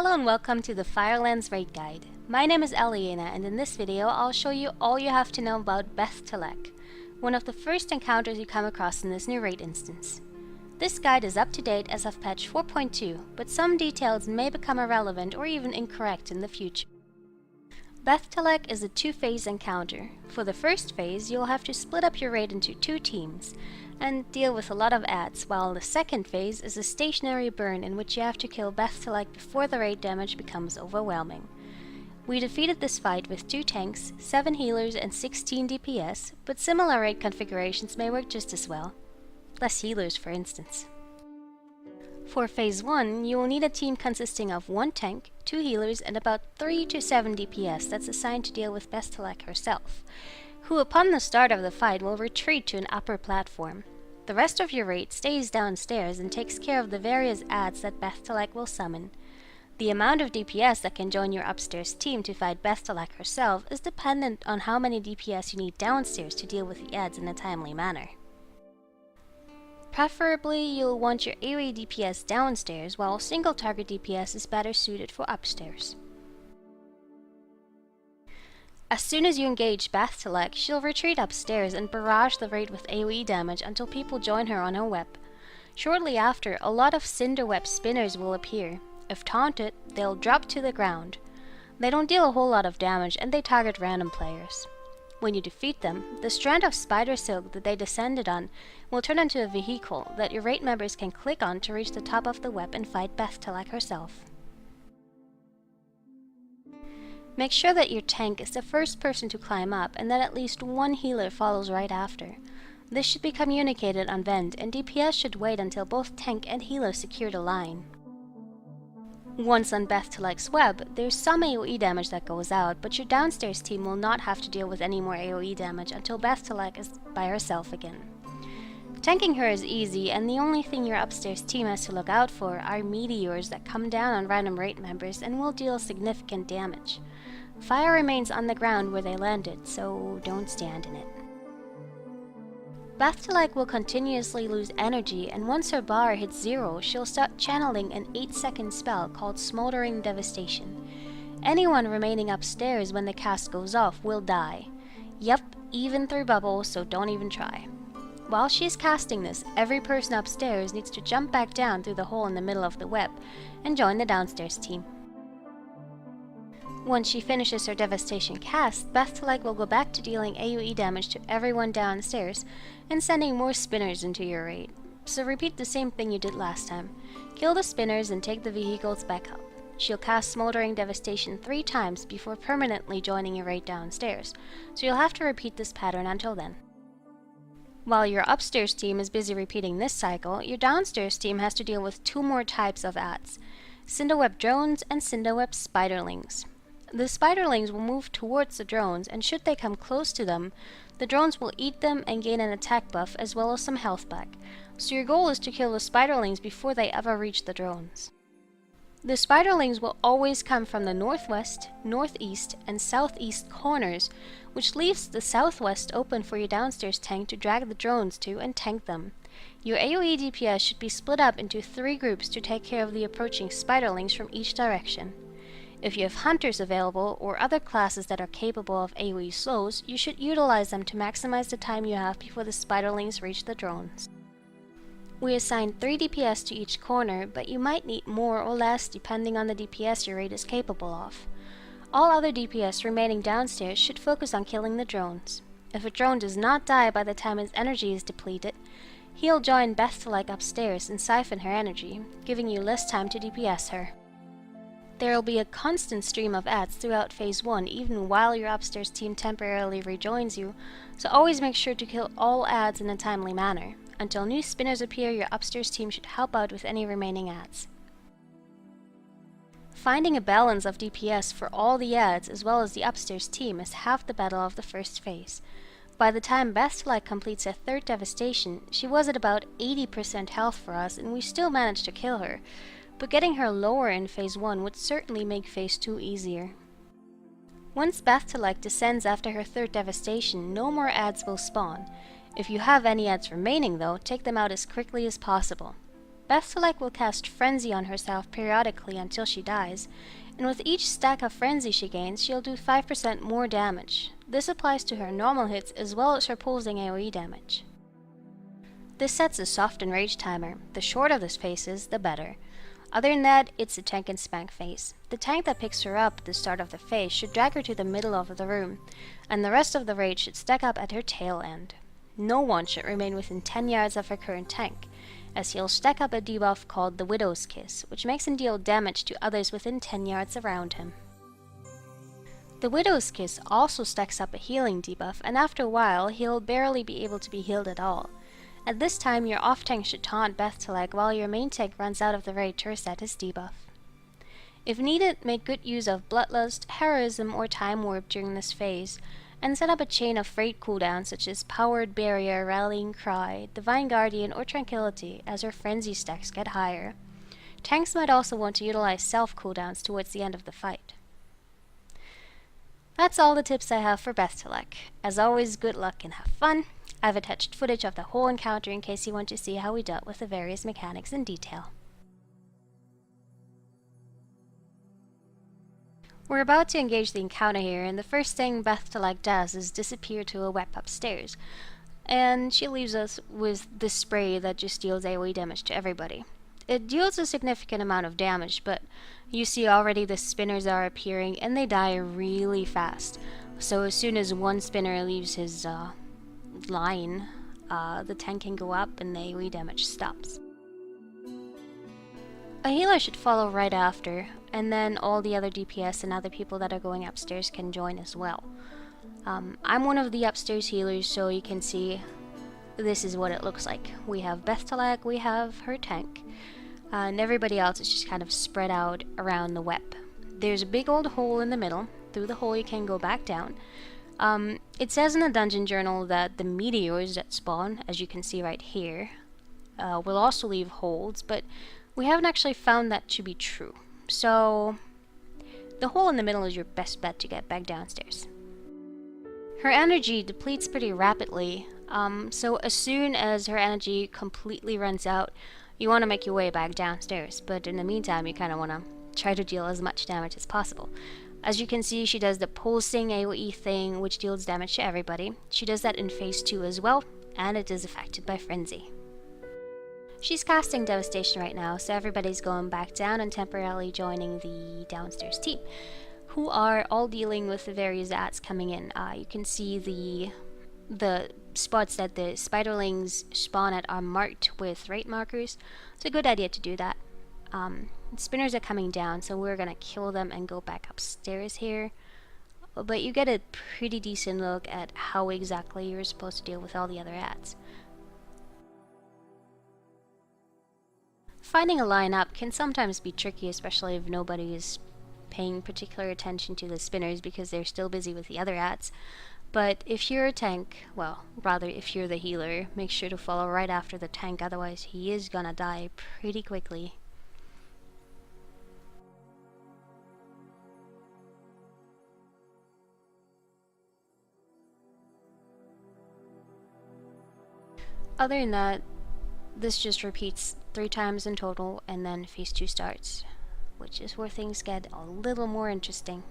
Hello and welcome to the Firelands Raid Guide. My name is Eliana, and in this video I'll show you all you have to know about Beth'tilac, one of the first encounters you come across in this new raid instance. This guide is up to date as of patch 4.2, but some details may become irrelevant or even incorrect in the future. Beth'tilac is a two-phase encounter. For the first phase, you'll have to split up your raid into two teams and deal with a lot of adds, while the second phase is a stationary burn in which you have to kill Beth'tilac before the raid damage becomes overwhelming. We defeated this fight with 2 tanks, 7 healers and 16 DPS, but similar raid configurations may work just as well. Less healers, for instance. For phase 1, you will need a team consisting of 1 tank, 2 healers and about 3 to 7 DPS that's assigned to deal with Beth'tilac herself, who upon the start of the fight will retreat to an upper platform. The rest of your raid stays downstairs and takes care of the various adds that Beth'tilac will summon. The amount of DPS that can join your upstairs team to fight Beth'tilac herself is dependent on how many DPS you need downstairs to deal with the adds in a timely manner. Preferably, you'll want your AoE DPS downstairs, while single target DPS is better suited for upstairs. As soon as you engage Beth'tilac, she'll retreat upstairs and barrage the raid with AoE damage until people join her on her web. Shortly after, a lot of cinder web spinners will appear. If taunted, they'll drop to the ground. They don't deal a whole lot of damage and they target random players. When you defeat them, the strand of spider silk that they descended on will turn into a vehicle that your raid members can click on to reach the top of the web and fight Beth'tilac herself. Make sure that your tank is the first person to climb up and that at least 1 healer follows right after. This should be communicated on vent, and DPS should wait until both tank and healer secure the line. Once on Beth'tilac's web, there's some AoE damage that goes out, but your downstairs team will not have to deal with any more AoE damage until Beth'tilac is by herself again. Tanking her is easy, and the only thing your upstairs team has to look out for are meteors that come down on random raid members and will deal significant damage. Fire remains on the ground where they landed, so don't stand in it. Beth'tilac will continuously lose energy, and once her bar hits 0, she'll start channeling an 8-second spell called Smoldering Devastation. Anyone remaining upstairs when the cast goes off will die. Yep, even through bubbles, so don't even try. While she's casting this, every person upstairs needs to jump back down through the hole in the middle of the web and join the downstairs team. Once she finishes her devastation cast, Beth'tilac will go back to dealing AoE damage to everyone downstairs and sending more spinners into your raid. So repeat the same thing you did last time. Kill the spinners and take the vehicles back up. She'll cast Smoldering Devastation 3 times before permanently joining your raid downstairs, so you'll have to repeat this pattern until then. While your upstairs team is busy repeating this cycle, your downstairs team has to deal with 2 more types of adds: Cinderweb drones and Cinderweb spiderlings. The spiderlings will move towards the drones, and should they come close to them, the drones will eat them and gain an attack buff as well as some health back. So your goal is to kill the spiderlings before they ever reach the drones. The spiderlings will always come from the northwest, northeast, and southeast corners, which leaves the southwest open for your downstairs tank to drag the drones to and tank them. Your AoE DPS should be split up into 3 groups to take care of the approaching spiderlings from each direction. If you have hunters available or other classes that are capable of AoE slows, you should utilize them to maximize the time you have before the spiderlings reach the drones. We assigned 3 DPS to each corner, but you might need more or less depending on the DPS your raid is capable of. All other DPS remaining downstairs should focus on killing the drones. If a drone does not die by the time his energy is depleted, he'll join Beth'tilac upstairs and siphon her energy, giving you less time to DPS her. There will be a constant stream of adds throughout phase 1 even while your upstairs team temporarily rejoins you, so always make sure to kill all adds in a timely manner. Until new spinners appear, your upstairs team should help out with any remaining adds. Finding a balance of DPS for all the adds as well as the upstairs team is half the battle of the first phase. By the time Beth'tilac completes her 3rd devastation, she was at about 80% health for us and we still managed to kill her, but getting her lower in phase 1 would certainly make phase 2 easier. Once Beth'tilac descends after her 3rd devastation, no more adds will spawn. If you have any adds remaining though, take them out as quickly as possible. Beth'tilac will cast Frenzy on herself periodically until she dies, and with each stack of Frenzy she gains, she'll do 5% more damage. This applies to her normal hits as well as her pulsing AoE damage. This sets a soft and rage timer. The shorter this phase is, the better. Other than that, it's a tank and spank phase. The tank that picks her up at the start of the phase should drag her to the middle of the room, and the rest of the rage should stack up at her tail end. No one should remain within 10 yards of her current tank, as he'll stack up a debuff called the Widow's Kiss, which makes him deal damage to others within 10 yards around him. The Widow's Kiss also stacks up a healing debuff, and after a while, he'll barely be able to be healed at all. At this time, your off-tank should taunt Beth'tilac while your main tank runs out of the raid to reset his debuff. If needed, make good use of Bloodlust, Heroism, or Time Warp during this phase, and set up a chain of raid cooldowns such as Powered Barrier, Rallying Cry, Divine Guardian, or Tranquility as your frenzy stacks get higher. Tanks might also want to utilize self cooldowns towards the end of the fight. That's all the tips I have for Beth'tilac. As always, good luck and have fun. I've attached footage of the whole encounter in case you want to see how we dealt with the various mechanics in detail. We're about to engage the encounter here, and the first thing Beth'tilac does is disappear to a web upstairs, and she leaves us with this spray that just deals AoE damage to everybody. It deals a significant amount of damage, but you see already the spinners are appearing and they die really fast. So as soon as one spinner leaves his line, the tank can go up and the AoE damage stops. A healer should follow right after, and then all the other DPS and other people that are going upstairs can join as well. I'm one of the upstairs healers, so you can see this is what it looks like. We have Beth'tilac, we have her tank, and everybody else is just kind of spread out around the web. There's a big old hole in the middle. Through the hole you can go back down. It says in the dungeon journal that the meteors that spawn, as you can see right here, will also leave holes, but we haven't actually found that to be true. So the hole in the middle is your best bet to get back downstairs. Her energy depletes pretty rapidly, so as soon as her energy completely runs out, you want to make your way back downstairs, but in the meantime you kind of want to try to deal as much damage as possible. As you can see, she does the pulsing AoE thing, which deals damage to everybody. She does that in phase 2 as well, and it is affected by Frenzy. She's casting Devastation right now, so everybody's going back down and temporarily joining the downstairs team, who are all dealing with the various ads coming in. You can see the spots that the spiderlings spawn at are marked with rate markers. It's a good idea to do that. Spinners are coming down, so we're gonna kill them and go back upstairs here. But you get a pretty decent look at how exactly you're supposed to deal with all the other ads. Finding a lineup can sometimes be tricky, especially if nobody is paying particular attention to the spinners because they're still busy with the other ads. But if you're a tank, well, rather if you're the healer, make sure to follow right after the tank, otherwise he is gonna die pretty quickly. Other than that, this just repeats 3 times in total, and then phase 2 starts, which is where things get a little more interesting.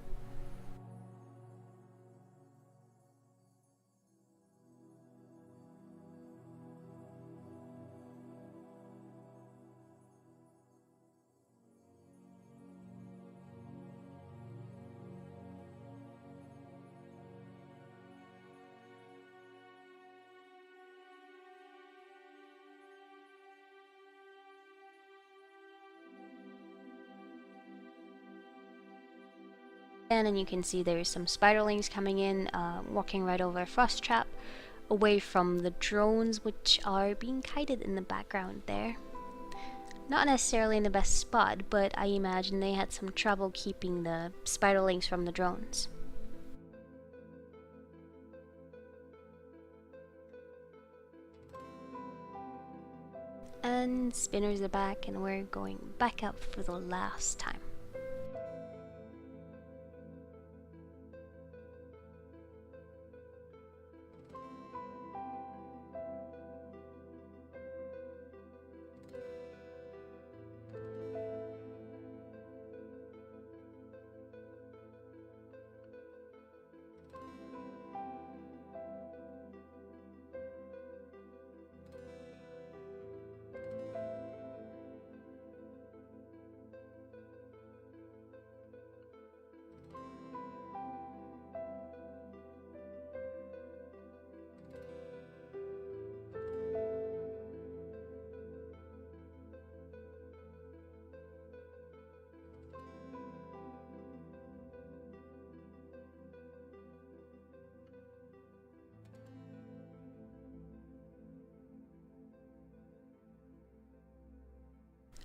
And you can see there's some spiderlings coming in, walking right over a frost trap, away from the drones which are being kited in the background there. Not necessarily in the best spot, but I imagine they had some trouble keeping the spiderlings from the drones. And spinners are back, and we're going back up for the last time.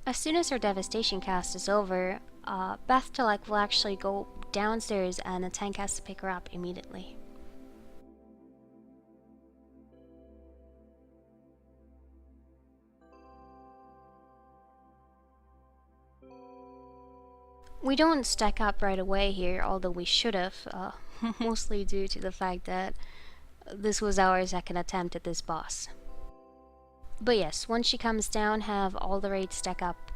As soon as her devastation cast is over, Beth'tilac will actually go downstairs and the tank has to pick her up immediately. We don't stack up right away here, although we should have, mostly due to the fact that this was our second attempt at this boss. But yes, once she comes down, have all the raids stack up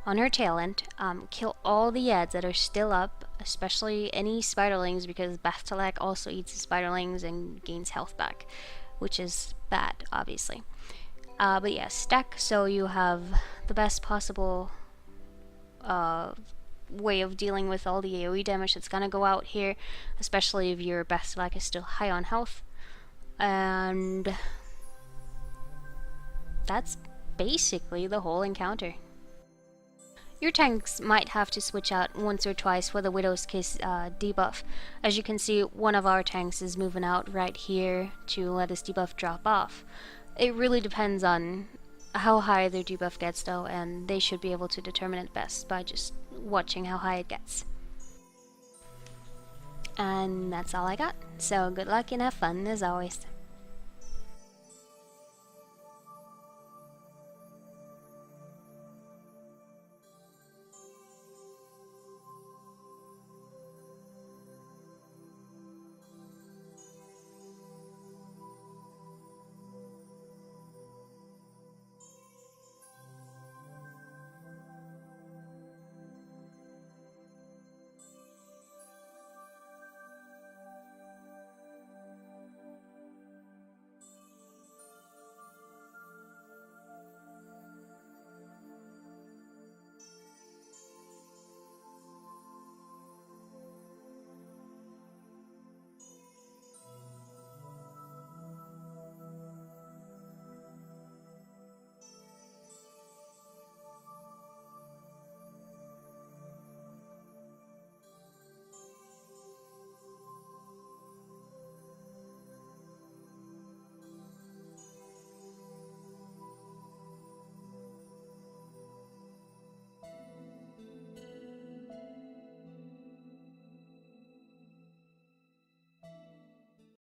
on her tail end, kill all the ads that are still up, especially any spiderlings, because Beth'tilac also eats the spiderlings and gains health back, which is bad, obviously. But yes, stack so you have the best possible way of dealing with all the AoE damage that's gonna go out here, especially if your Beth'tilac is still high on health. And that's basically the whole encounter. Your tanks might have to switch out once or twice for the Widow's Kiss debuff. As you can see, one of our tanks is moving out right here to let this debuff drop off. It really depends on how high their debuff gets though, and they should be able to determine it best by just watching how high it gets. And that's all I got, so good luck and have fun as always.